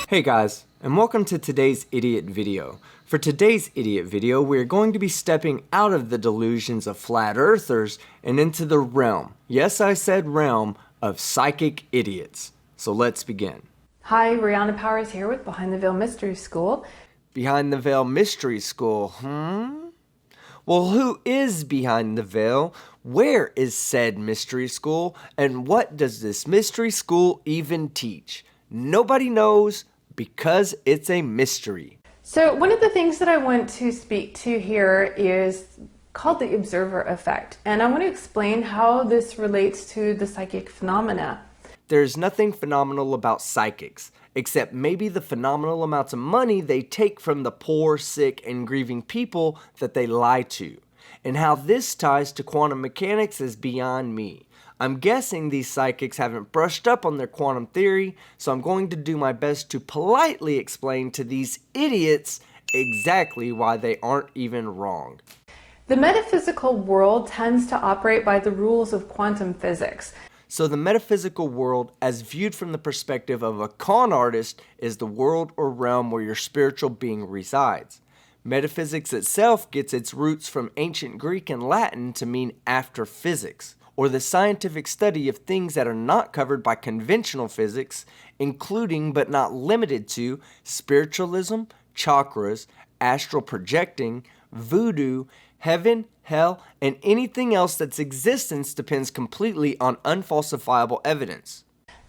Hey guys, and welcome to today's idiot video. For today's idiot video, we're going to be stepping out of the delusions of flat earthers and into the realm, yes I said realm, of psychic idiots. So let's begin. Hi, Rihanna Powers here with Behind the Veil Mystery School. Behind the Veil Mystery School, Well, who is behind the veil? Where is said mystery school? And what does this mystery school even teach? Nobody knows because it's a mystery. So one of the things that I want to speak to here is called the observer effect. And I want to explain how this relates to the psychic phenomena. There's nothing phenomenal about psychics, except maybe the phenomenal amounts of money they take from the poor, sick, and grieving people that they lie to. And how this ties to quantum mechanics is beyond me. I'm guessing these psychics haven't brushed up on their quantum theory, so I'm going to do my best to politely explain to these idiots exactly why they aren't even wrong. The metaphysical world tends to operate by the rules of quantum physics. So the metaphysical world, as viewed from the perspective of a con artist, is the world or realm where your spiritual being resides. Metaphysics itself gets its roots from ancient Greek and Latin to mean after physics, or the scientific study of things that are not covered by conventional physics, including but not limited to spiritualism, chakras, astral projecting, voodoo, heaven, hell, and anything else that's existence depends completely on unfalsifiable evidence.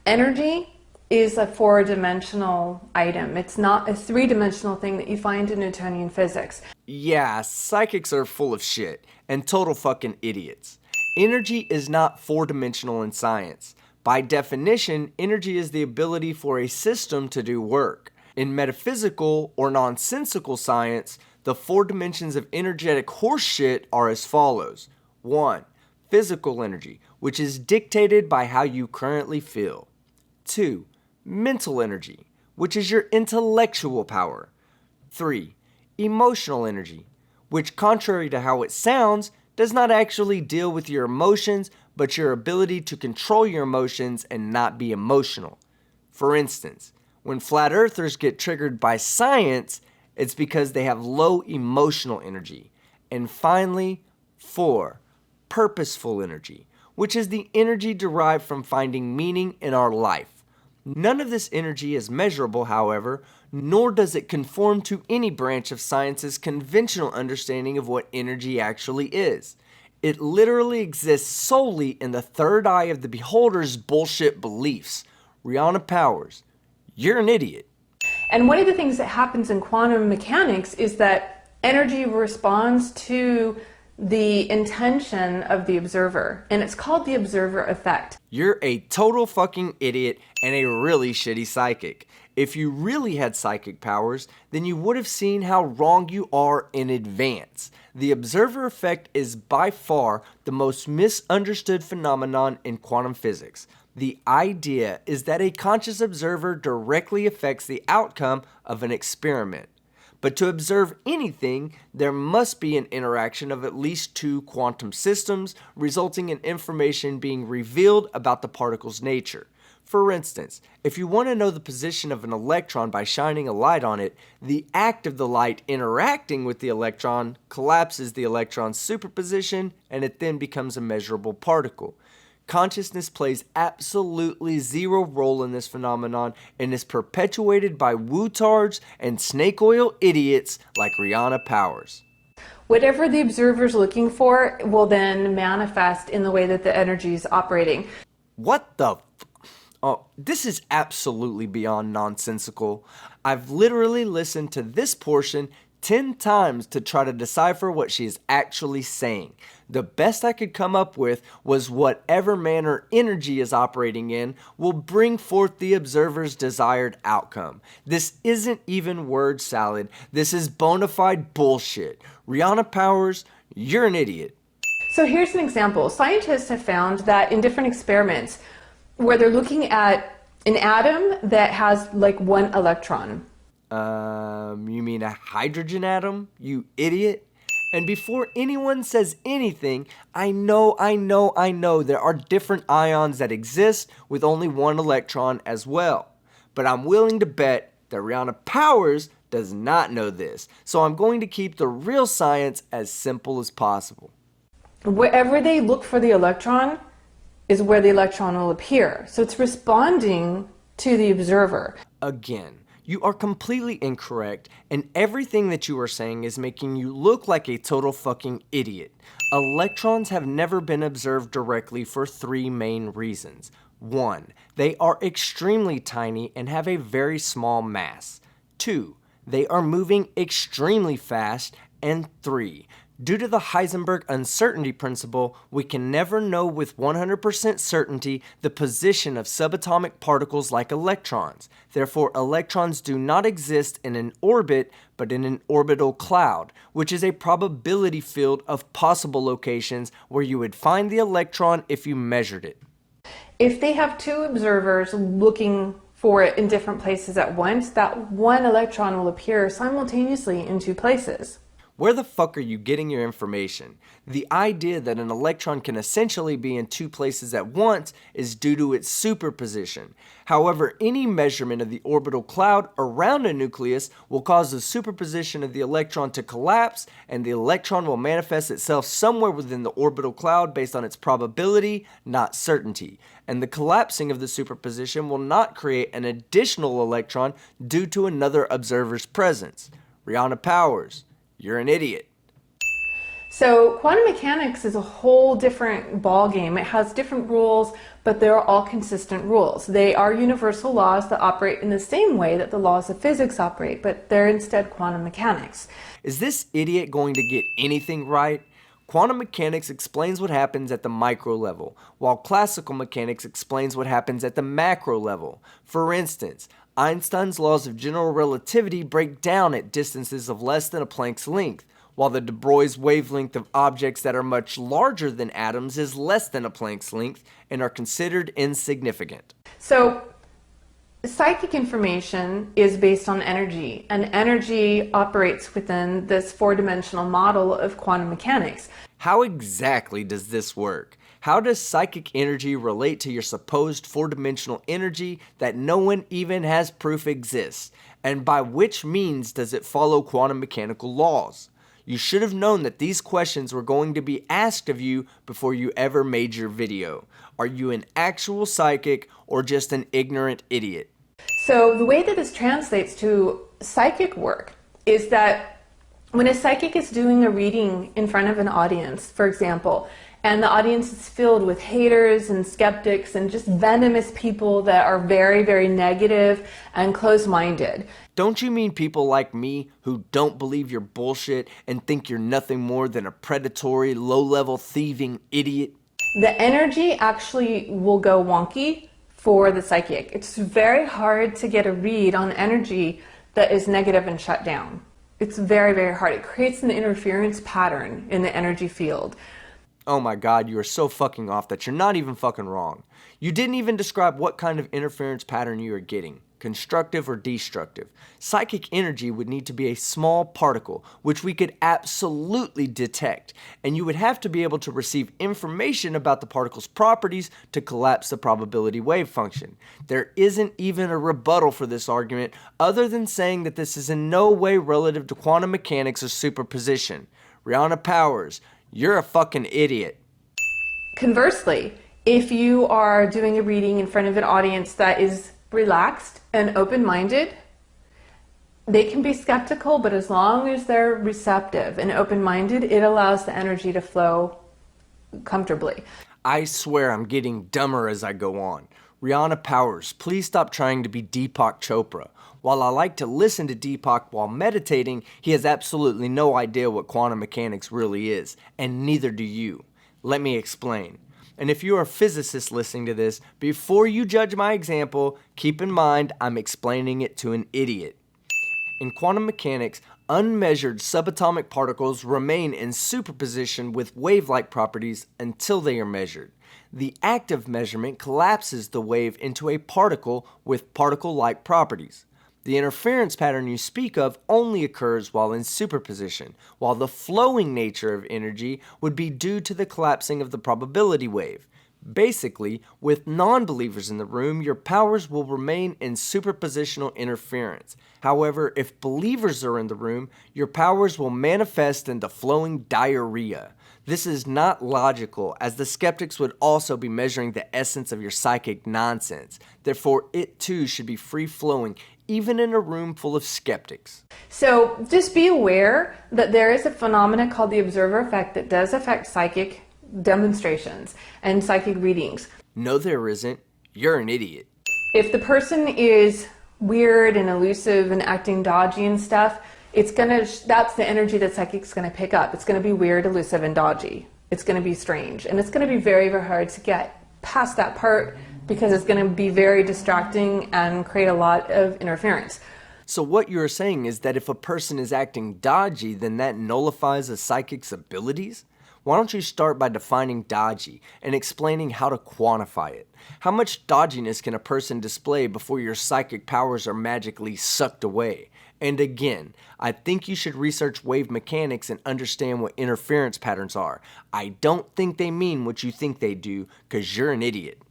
Energy is a four-dimensional item. It's not a three-dimensional thing that you find in Newtonian physics. Yeah, psychics are full of shit and total fucking idiots. Energy is not four-dimensional in science. By definition, energy is the ability for a system to do work. In metaphysical or nonsensical science, the four dimensions of energetic horseshit are as follows. 1. Physical energy, which is dictated by how you currently feel. 2. Mental energy, which is your intellectual power. 3. Emotional energy, which, contrary to how it sounds, does not actually deal with your emotions, but your ability to control your emotions and not be emotional. For instance, when flat earthers get triggered by science, it's because they have low emotional energy. And finally, 4. Purposeful energy, which is the energy derived from finding meaning in our life. None of this energy is measurable, however, nor does it conform to any branch of science's conventional understanding of what energy actually is. It literally exists solely in the third eye of the beholder's bullshit beliefs. Rihanna Powers, you're an idiot. And one of the things that happens in quantum mechanics is that energy responds to the intention of the observer, and it's called the observer effect. You're a total fucking idiot and a really shitty psychic. If you really had psychic powers, then you would have seen how wrong you are in advance. The observer effect is by far the most misunderstood phenomenon in quantum physics. The idea is that a conscious observer directly affects the outcome of an experiment. But to observe anything, there must be an interaction of at least two quantum systems, resulting in information being revealed about the particle's nature. For instance, if you want to know the position of an electron by shining a light on it, the act of the light interacting with the electron collapses the electron's superposition, and it then becomes a measurable particle. Consciousness plays absolutely zero role in this phenomenon and is perpetuated by wootards and snake oil idiots like Rihanna Powers. Whatever the observer is looking for will then manifest in the way that the energy is operating. What the Oh, this is absolutely beyond nonsensical. I've literally listened to this portion 10 times to try to decipher what she is actually saying. The best I could come up with was whatever manner energy is operating in will bring forth the observer's desired outcome. This isn't even word salad. This is bona fide bullshit. Rihanna Powers, you're an idiot. So here's an example. Scientists have found that in different experiments where they're looking at an atom that has like one electron. You mean a hydrogen atom, you idiot? And before anyone says anything, I know there are different ions that exist with only one electron as well. But I'm willing to bet that Rihanna Powers does not know this, so I'm going to keep the real science as simple as possible. Wherever they look for the electron is where the electron will appear. So it's responding to the observer. Again, you are completely incorrect, and everything that you are saying is making you look like a total fucking idiot. Electrons have never been observed directly for three main reasons. 1. They are extremely tiny and have a very small mass. 2. They are moving extremely fast. And 3. Due to the Heisenberg uncertainty principle, we can never know with 100% certainty the position of subatomic particles like electrons. Therefore, electrons do not exist in an orbit, but in an orbital cloud, which is a probability field of possible locations where you would find the electron if you measured it. If they have two observers looking for it in different places at once, that one electron will appear simultaneously in two places. Where the fuck are you getting your information? The idea that an electron can essentially be in two places at once is due to its superposition. However, any measurement of the orbital cloud around a nucleus will cause the superposition of the electron to collapse, and the electron will manifest itself somewhere within the orbital cloud based on its probability, not certainty. And the collapsing of the superposition will not create an additional electron due to another observer's presence. Rihanna Powers, you're an idiot. So quantum mechanics is a whole different ballgame. It has different rules, but they're all consistent rules. They are universal laws that operate in the same way that the laws of physics operate, but they're instead quantum mechanics. Is this idiot going to get anything right? Quantum mechanics explains what happens at the micro level, while classical mechanics explains what happens at the macro level. For instance, Einstein's laws of general relativity break down at distances of less than a Planck's length, while the de Broglie's wavelength of objects that are much larger than atoms is less than a Planck's length and are considered insignificant. So psychic information is based on energy, and energy operates within this four-dimensional model of quantum mechanics. How exactly does this work? How does psychic energy relate to your supposed four-dimensional energy that no one even has proof exists? And by which means does it follow quantum mechanical laws? You should have known that these questions were going to be asked of you before you ever made your video. Are you an actual psychic or just an ignorant idiot? So the way that this translates to psychic work is that when a psychic is doing a reading in front of an audience, for example, and the audience is filled with haters and skeptics and just venomous people that are very, very negative and close-minded. Don't you mean people like me who don't believe your bullshit and think you're nothing more than a predatory, low-level thieving idiot? The energy actually will go wonky for the psychic. It's very hard to get a read on energy that is negative and shut down. It's very, very hard. It creates an interference pattern in the energy field. Oh my god, you are so fucking off that you're not even fucking wrong. You didn't even describe what kind of interference pattern you are getting, constructive or destructive. Psychic energy would need to be a small particle, which we could absolutely detect, and you would have to be able to receive information about the particle's properties to collapse the probability wave function. There isn't even a rebuttal for this argument other than saying that this is in no way relative to quantum mechanics or superposition. Rihanna Powers, you're a fucking idiot. Conversely, if you are doing a reading in front of an audience that is relaxed and open-minded, they can be skeptical, but as long as they're receptive and open-minded, it allows the energy to flow comfortably. I swear I'm getting dumber as I go on. Rihanna Powers, please stop trying to be Deepak Chopra. While I like to listen to Deepak while meditating, he has absolutely no idea what quantum mechanics really is, and neither do you. Let me explain. And if you are a physicist listening to this, before you judge my example, keep in mind I'm explaining it to an idiot. In quantum mechanics, unmeasured subatomic particles remain in superposition with wave-like properties until they are measured. The act of measurement collapses the wave into a particle with particle-like properties. The interference pattern you speak of only occurs while in superposition, while the flowing nature of energy would be due to the collapsing of the probability wave. Basically, with non-believers in the room, your powers will remain in superpositional interference. However, if believers are in the room, your powers will manifest into flowing diarrhea. This is not logical, as the skeptics would also be measuring the essence of your psychic nonsense. Therefore, it too should be free-flowing, even in a room full of skeptics. So just be aware that there is a phenomenon called the observer effect that does affect psychic demonstrations and psychic readings. No, there isn't. You're an idiot. If the person is weird and elusive and acting dodgy and stuff, that's the energy that psychic's gonna pick up. It's gonna be weird, elusive, and dodgy. It's gonna be strange, and it's gonna be very, very hard to get past that part because it's gonna be very distracting and create a lot of interference. So what you're saying is that if a person is acting dodgy, then that nullifies a psychic's abilities? Why don't you start by defining dodgy and explaining how to quantify it? How much dodginess can a person display before your psychic powers are magically sucked away? And again, I think you should research wave mechanics and understand what interference patterns are. I don't think they mean what you think they do, because you're an idiot.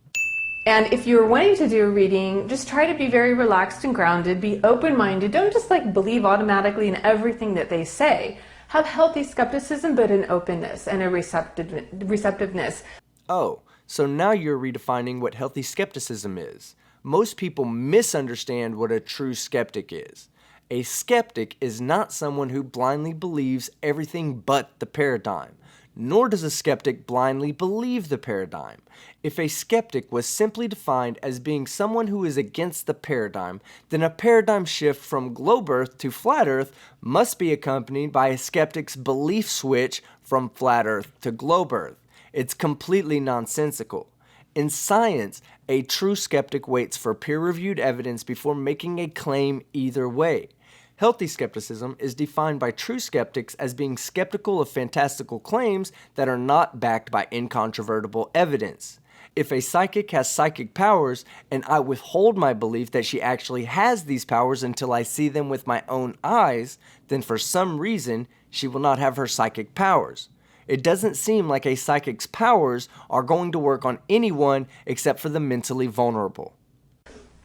And if you're wanting to do a reading, just try to be very relaxed and grounded, be open-minded, don't just believe automatically in everything that they say. Have healthy skepticism, but an openness and a receptiveness. Oh, so now you're redefining what healthy skepticism is. Most people misunderstand what a true skeptic is. A skeptic is not someone who blindly believes everything but the paradigm, nor does a skeptic blindly believe the paradigm. If a skeptic was simply defined as being someone who is against the paradigm, then a paradigm shift from globe earth to flat earth must be accompanied by a skeptic's belief switch from flat earth to globe earth. It's completely nonsensical. In science, a true skeptic waits for peer-reviewed evidence before making a claim either way. Healthy skepticism is defined by true skeptics as being skeptical of fantastical claims that are not backed by incontrovertible evidence. If a psychic has psychic powers, and I withhold my belief that she actually has these powers until I see them with my own eyes, then for some reason, she will not have her psychic powers. It doesn't seem like a psychic's powers are going to work on anyone except for the mentally vulnerable.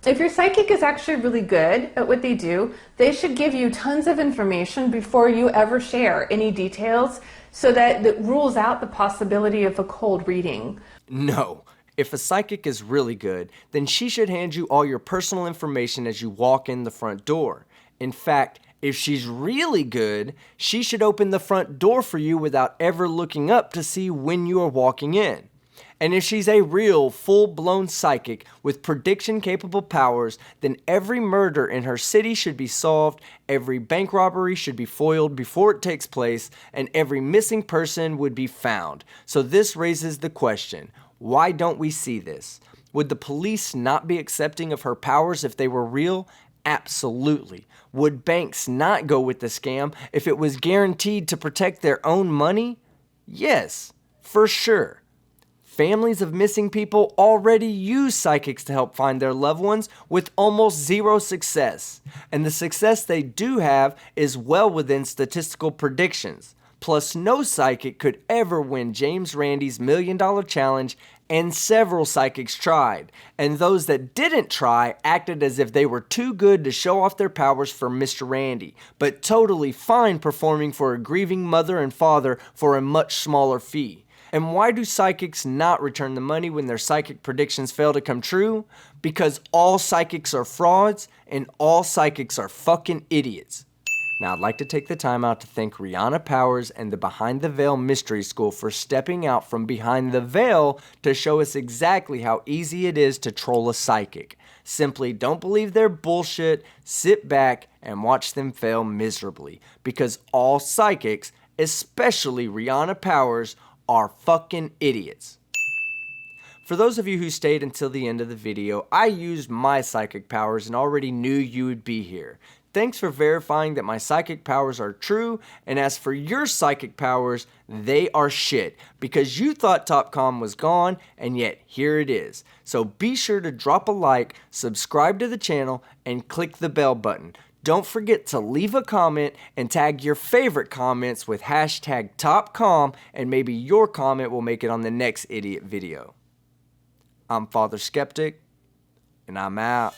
If your psychic is actually really good at what they do, they should give you tons of information before you ever share any details so that it rules out the possibility of a cold reading. No. If a psychic is really good, then she should hand you all your personal information as you walk in the front door. In fact, if she's really good, she should open the front door for you without ever looking up to see when you are walking in. And if she's a real, full-blown psychic with prediction-capable powers, then every murder in her city should be solved, every bank robbery should be foiled before it takes place, and every missing person would be found. So this raises the question, why don't we see this? Would the police not be accepting of her powers if they were real? Absolutely. Would banks not go with the scam if it was guaranteed to protect their own money? Yes, for sure. Families of missing people already use psychics to help find their loved ones with almost zero success. And the success they do have is well within statistical predictions. Plus, no psychic could ever win James Randi's $1 Million Challenge, and several psychics tried. And those that didn't try acted as if they were too good to show off their powers for Mr. Randy, but totally fine performing for a grieving mother and father for a much smaller fee. And why do psychics not return the money when their psychic predictions fail to come true? Because all psychics are frauds and all psychics are fucking idiots. Now, I'd like to take the time out to thank Rihanna Powers and the Behind the Veil Mystery School for stepping out from behind the veil to show us exactly how easy it is to troll a psychic. Simply don't believe their bullshit, sit back, and watch them fail miserably. Because all psychics, especially Rihanna Powers, are fucking idiots. For those of you who stayed until the end of the video, I used my psychic powers and already knew you would be here. Thanks for verifying that my psychic powers are true, and as for your psychic powers, they are shit, because you thought Topcom was gone, and yet here it is. So be sure to drop a like, subscribe to the channel, and click the bell button. Don't forget to leave a comment and tag your favorite comments with hashtag Topcom, and maybe your comment will make it on the next idiot video. I'm Father Skeptic, and I'm out.